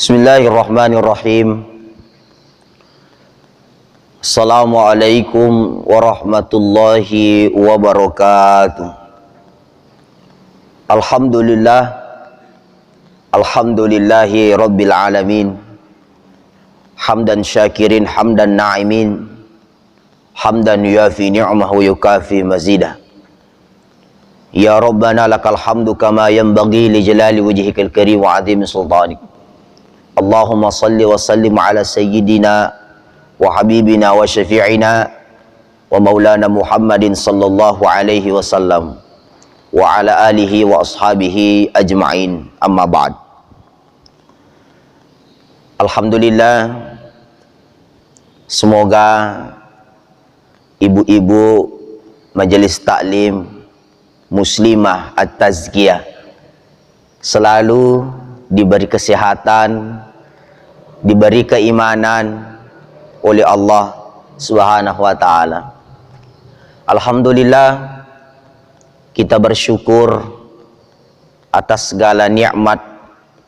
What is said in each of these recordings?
Bismillahirrahmanirrahim. Assalamualaikum warahmatullahi wabarakatuh. Alhamdulillahi rabbil alamin. Hamdan syakirin, hamdan na'imin, hamdan yuafi ni'mahu yukafi mazidah. Ya Rabbana lakal hamdu kama yanbaghi li jalali wajhikal karim wa 'azimi sultanik. Allahumma salli wa sallim ala sayyidina wa habibina wa syafi'ina wa maulana Muhammadin sallallahu alaihi wasallam wa ala alihi wa ashabihi ajma'in, amma ba'd. Alhamdulillah, semoga ibu-ibu majelis taklim muslimah at-tazkiyah selalu diberi kesehatan, diberi keimanan oleh Allah Subhanahu wa ta'ala. Alhamdulillah, kita bersyukur atas segala nikmat,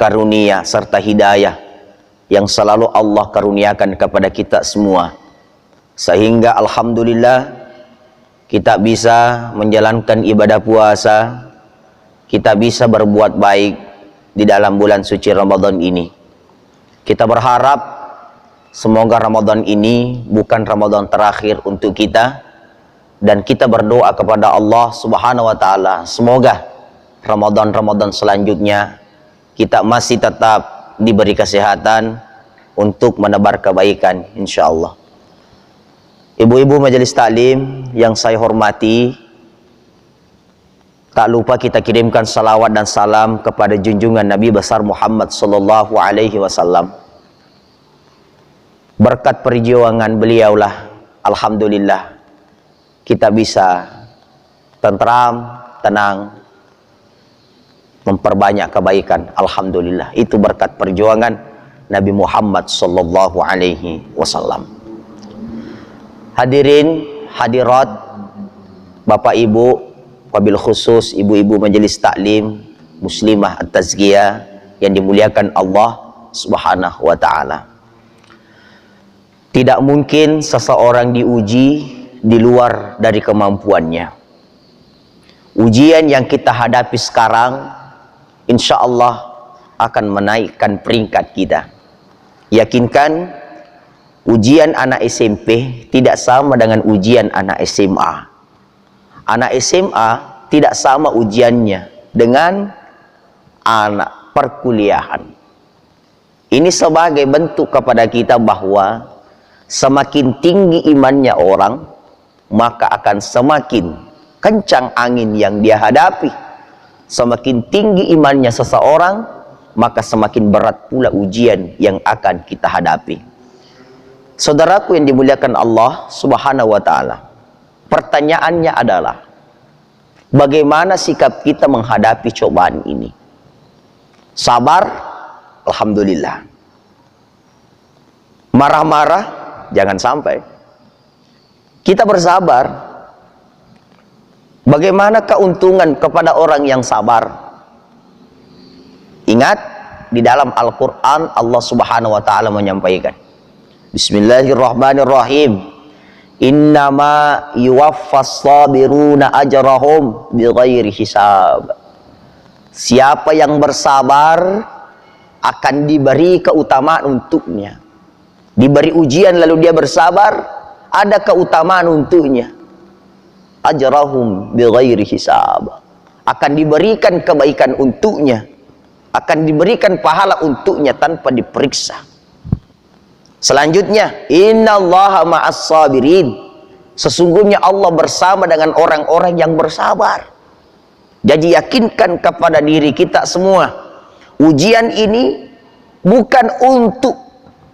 karunia serta hidayah yang selalu Allah karuniakan kepada kita semua, sehingga alhamdulillah kita bisa menjalankan ibadah puasa, kita bisa berbuat baik di dalam bulan suci Ramadan ini. Kita berharap semoga Ramadan ini bukan Ramadan terakhir untuk kita, dan kita berdoa kepada Allah Subhanahu wa ta'ala, semoga Ramadan-Ramadan selanjutnya kita masih tetap diberi kesehatan untuk menebar kebaikan insyaallah. Ibu-ibu majelis taklim yang saya hormati, tak lupa kita kirimkan salawat dan salam kepada junjungan Nabi besar Muhammad sallallahu alaihi wasallam. Berkat perjuangan beliaulah alhamdulillah kita bisa tentram, tenang, memperbanyak kebaikan. Alhamdulillah, itu berkat perjuangan Nabi Muhammad sallallahu alaihi wasallam. Hadirin hadirat, Bapak Ibu, wabil khusus ibu-ibu majelis taklim muslimah at-tazkiyah yang dimuliakan Allah Subhanahu wa ta'ala. Tidak mungkin seseorang diuji di luar dari kemampuannya. Ujian yang kita hadapi sekarang insya Allah akan menaikkan peringkat kita. Yakinkan, ujian anak SMP tidak sama dengan ujian anak SMA. Anak SMA tidak sama ujiannya dengan anak perkuliahan. Ini sebagai bentuk kepada kita bahwa semakin tinggi imannya orang, maka akan semakin kencang angin yang dia hadapi. Semakin tinggi imannya seseorang, maka semakin berat pula ujian yang akan kita hadapi. Saudaraku yang dimuliakan Allah Subhanahu wa ta'ala, pertanyaannya adalah, bagaimana sikap kita menghadapi cobaan ini? Sabar? Alhamdulillah. Marah-marah? Jangan sampai. Kita bersabar. Bagaimana keuntungan kepada orang yang sabar? Ingat, di dalam Al-Quran Allah Subhanahu wa ta'ala menyampaikan, Bismillahirrahmanirrahim, innama yuwaffas sabiruna ajrahum bighairi hisab. Siapa yang bersabar akan diberi keutamaan untuknya. Diberi ujian lalu dia bersabar, ada keutamaan untuknya. Ajrahum bighairi hisab. Akan diberikan kebaikan untuknya, akan diberikan pahala untuknya tanpa diperiksa. Selanjutnya, innallaha ma'as sabirin. Sesungguhnya Allah bersama dengan orang-orang yang bersabar. Jadi yakinkan kepada diri kita semua, ujian ini bukan untuk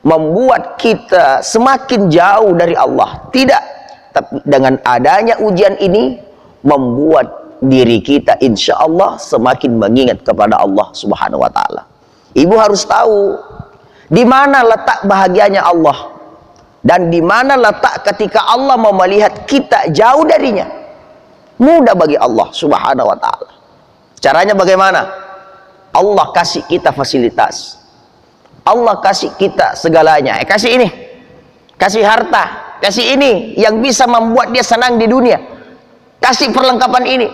membuat kita semakin jauh dari Allah. Tidak. Tapi dengan adanya ujian ini membuat diri kita insya Allah semakin mengingat kepada Allah Subhanahu wa ta'ala. Ibu harus tahu di mana letak bahagianya Allah, dan di mana letak ketika Allah mau melihat kita jauh darinya. Mudah bagi Allah Subhanahu wa ta'ala. Caranya bagaimana? Allah kasih kita fasilitas. Allah kasih kita segalanya, kasih ini, kasih harta, kasih ini yang bisa membuat dia senang di dunia, kasih perlengkapan ini.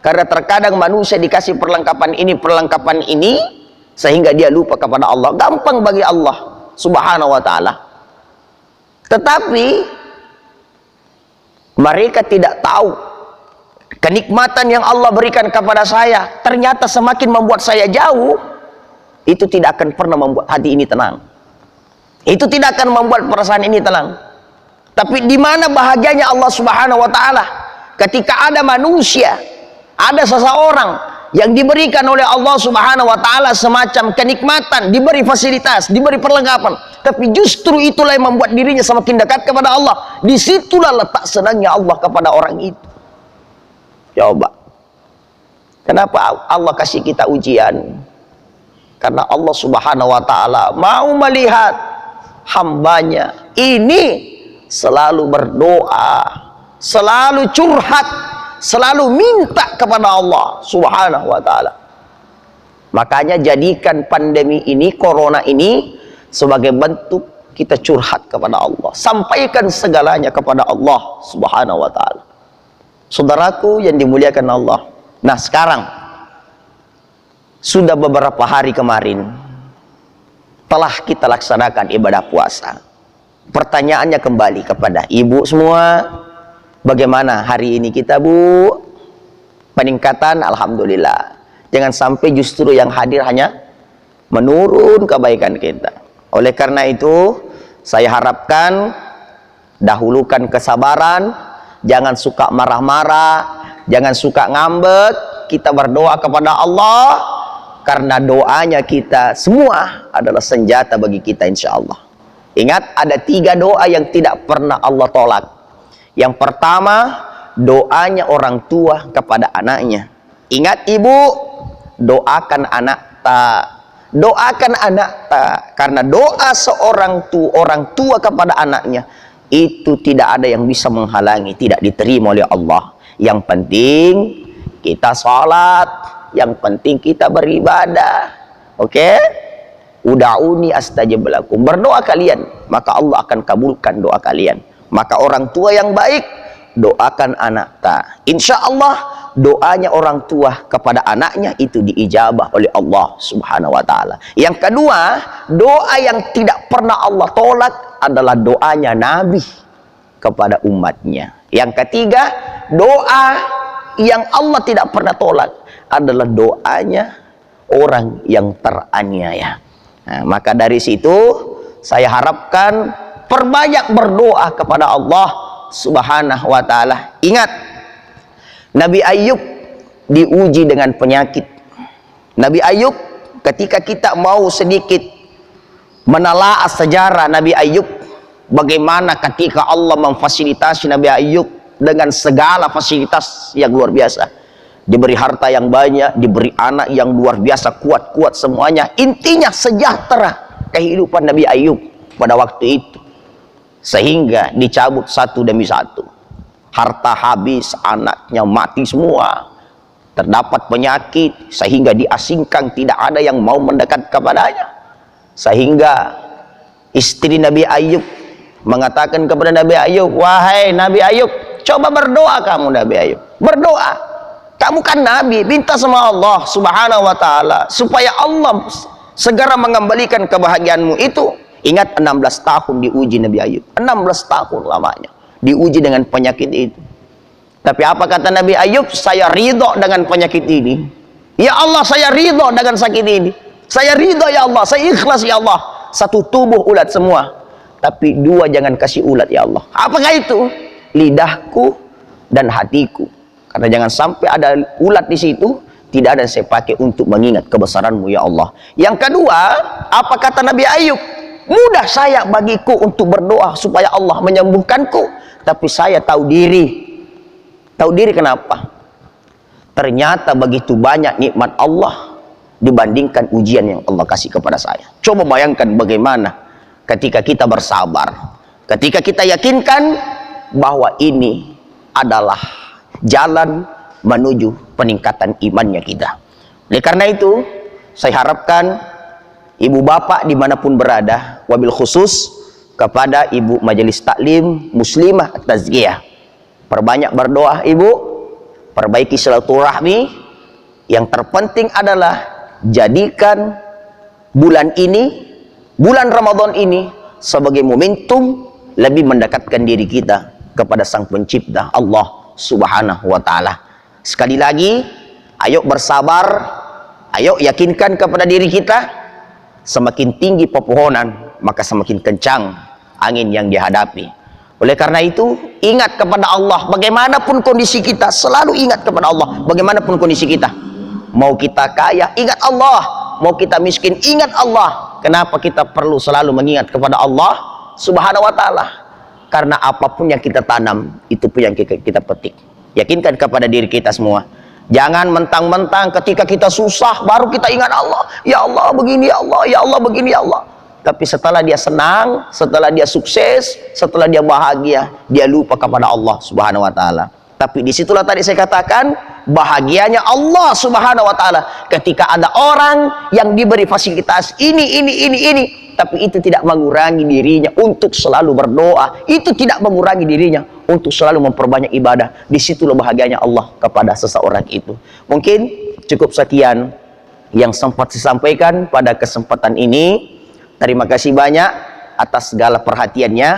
Karena terkadang manusia dikasih perlengkapan ini sehingga dia lupa kepada Allah. Gampang bagi Allah subhanahu wa ta'ala, tetapi mereka tidak tahu kenikmatan yang Allah berikan kepada saya ternyata semakin membuat saya jauh. Itu tidak akan pernah membuat hati ini tenang, itu tidak akan membuat perasaan ini tenang. Tapi di mana bahagianya Allah subhanahu wa ta'ala ketika ada manusia, ada seseorang yang diberikan oleh Allah subhanahu wa ta'ala semacam kenikmatan, diberi fasilitas, diberi perlengkapan, tapi justru itulah yang membuat dirinya semakin dekat kepada Allah. Disitulah letak senangnya Allah kepada orang itu. Coba, kenapa Allah kasih kita ujian? Karena Allah subhanahu wa ta'ala mau melihat hambanya ini selalu berdoa, selalu curhat, selalu minta kepada Allah subhanahu wa ta'ala. Makanya jadikan pandemi ini, corona ini, sebagai bentuk kita curhat kepada Allah, sampaikan segalanya kepada Allah subhanahu wa ta'ala. Saudaraku yang dimuliakan Allah, nah sekarang sudah beberapa hari kemarin telah kita laksanakan ibadah puasa. Pertanyaannya kembali kepada ibu semua, bagaimana hari ini kita, Bu? Peningkatan alhamdulillah. Jangan sampai justru yang hadir hanya menurun kebaikan kita. Oleh karena itu saya harapkan dahulukan kesabaran, jangan suka marah-marah, jangan suka ngambek. Kita berdoa kepada Allah, karena doanya kita semua adalah senjata bagi kita insya Allah. Ingat, ada 3 doa yang tidak pernah Allah tolak. Yang pertama, doanya orang tua kepada anaknya. Ingat ibu, doakan anak tak, doakan anak tak, karena doa seorang orang tua kepada anaknya itu tidak ada yang bisa menghalangi, tidak diterima oleh Allah. Yang penting kita sholat, yang penting kita beribadah. Oke? Uda'uni astajib lakum. Berdoa kalian, maka Allah akan kabulkan doa kalian. Maka orang tua yang baik, doakan anak ta. Insya Allah doanya orang tua kepada anaknya itu diijabah oleh Allah subhanahu wa ta'ala. Yang kedua, doa yang tidak pernah Allah tolak adalah doanya Nabi kepada umatnya. Yang ketiga, doa yang Allah tidak pernah tolak adalah doanya orang yang teraniaya. Nah, maka dari situ saya harapkan perbanyak berdoa kepada Allah subhanahu wa ta'ala. Ingat, Nabi Ayub diuji dengan penyakit. Nabi Ayub, ketika kita mau sedikit menelaah sejarah Nabi Ayub, bagaimana ketika Allah memfasilitasi Nabi Ayub dengan segala fasilitas yang luar biasa. Diberi harta yang banyak, diberi anak yang luar biasa, kuat-kuat semuanya. Intinya sejahtera kehidupan Nabi Ayub pada waktu itu. Sehingga dicabut satu demi satu. Harta habis, anaknya mati semua. Terdapat penyakit, sehingga diasingkan, tidak ada yang mau mendekat kepadanya. Sehingga istri Nabi Ayub mengatakan kepada Nabi Ayub, wahai Nabi Ayub, coba berdoa kamu Nabi Ayub. Berdoa. Kamu kan Nabi, minta sama Allah subhanahu wa ta'ala supaya Allah segera mengembalikan kebahagiaanmu itu. Ingat, 16 tahun diuji Nabi Ayub. 16 tahun lamanya diuji dengan penyakit itu. Tapi apa kata Nabi Ayub? Saya ridho dengan penyakit ini. Ya Allah, saya ridho dengan sakit ini. Saya ridho ya Allah, saya ikhlas ya Allah. Satu tubuh ulat semua, tapi 2 jangan kasih ulat ya Allah. Apakah itu? Lidahku dan hatiku. Karena jangan sampai ada ulat di situ, tidak ada yang saya pakai untuk mengingat kebesaranmu ya Allah. Yang kedua, apa kata Nabi Ayub? Mudah saya bagiku untuk berdoa supaya Allah menyembuhkanku, tapi saya tahu diri. Tahu diri kenapa? Ternyata begitu banyak nikmat Allah dibandingkan ujian yang Allah kasih kepada saya. Coba bayangkan bagaimana ketika kita bersabar, ketika kita yakinkan bahwa ini adalah jalan menuju peningkatan imannya kita. Oleh karena itu, saya harapkan ibu bapak dimanapun berada, wabil khusus kepada ibu majelis taklim muslimah tazkiyah. Perbanyak berdoa ibu, perbaiki silaturahmi. Yang terpenting adalah jadikan bulan ini, bulan Ramadan ini sebagai momentum lebih mendekatkan diri kita kepada Sang Pencipta Allah Subhanahu wa taala. Sekali lagi, ayo bersabar, ayo yakinkan kepada diri kita, semakin tinggi pepohonan maka semakin kencang angin yang dihadapi. Oleh karena itu, ingat kepada Allah. Bagaimanapun kondisi kita, selalu ingat kepada Allah. Bagaimanapun kondisi kita, mau kita kaya, ingat Allah. Mau kita miskin, ingat Allah. Kenapa kita perlu selalu mengingat kepada Allah Subhanahu wa ta'ala? Karena apapun yang kita tanam, itu pun yang kita petik. Yakinkan kepada diri kita semua. Jangan mentang-mentang ketika kita susah baru kita ingat Allah. Ya Allah begini ya Allah, ya Allah begini ya Allah. Tapi setelah dia senang, setelah dia sukses, setelah dia bahagia, dia lupa kepada Allah Subhanahu wa taala. Tapi disitulah tadi saya katakan, bahagianya Allah Subhanahu wa taala ketika ada orang yang diberi fasilitas ini, tapi itu tidak mengurangi dirinya untuk selalu berdoa, itu tidak mengurangi dirinya untuk selalu memperbanyak ibadah. Disitulah bahagianya Allah kepada seseorang itu. Mungkin cukup sekian yang sempat saya sampaikan pada kesempatan ini. Terima kasih banyak atas segala perhatiannya.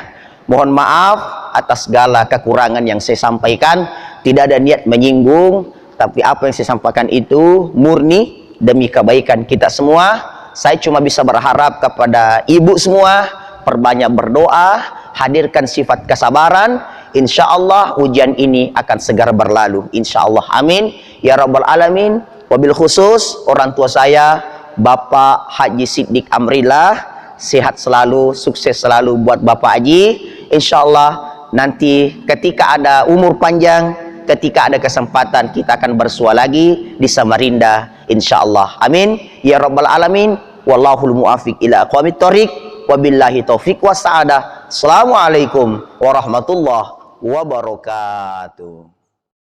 Mohon maaf atas segala kekurangan yang saya sampaikan. Tidak ada niat menyinggung, tapi apa yang saya sampaikan itu murni demi kebaikan kita semua. Saya cuma bisa berharap kepada ibu semua, perbanyak berdoa, hadirkan sifat kesabaran. Insya Allah ujian ini akan segera berlalu. Insya Allah, amin ya rabbal alamin. Wabil khusus orang tua saya, Bapak Haji Siddiq Amrillah, sehat selalu, sukses selalu buat Bapak Haji. Insya Allah nanti ketika ada umur panjang, ketika ada kesempatan, kita akan bersua lagi di Samarinda. Insya Allah, amin ya rabbal alamin. Wallahul muwafiq ila aqwamit thoriq. Wabillahi taufiq wa sa'adah. Assalamualaikum warahmatullahi wabarakatuh.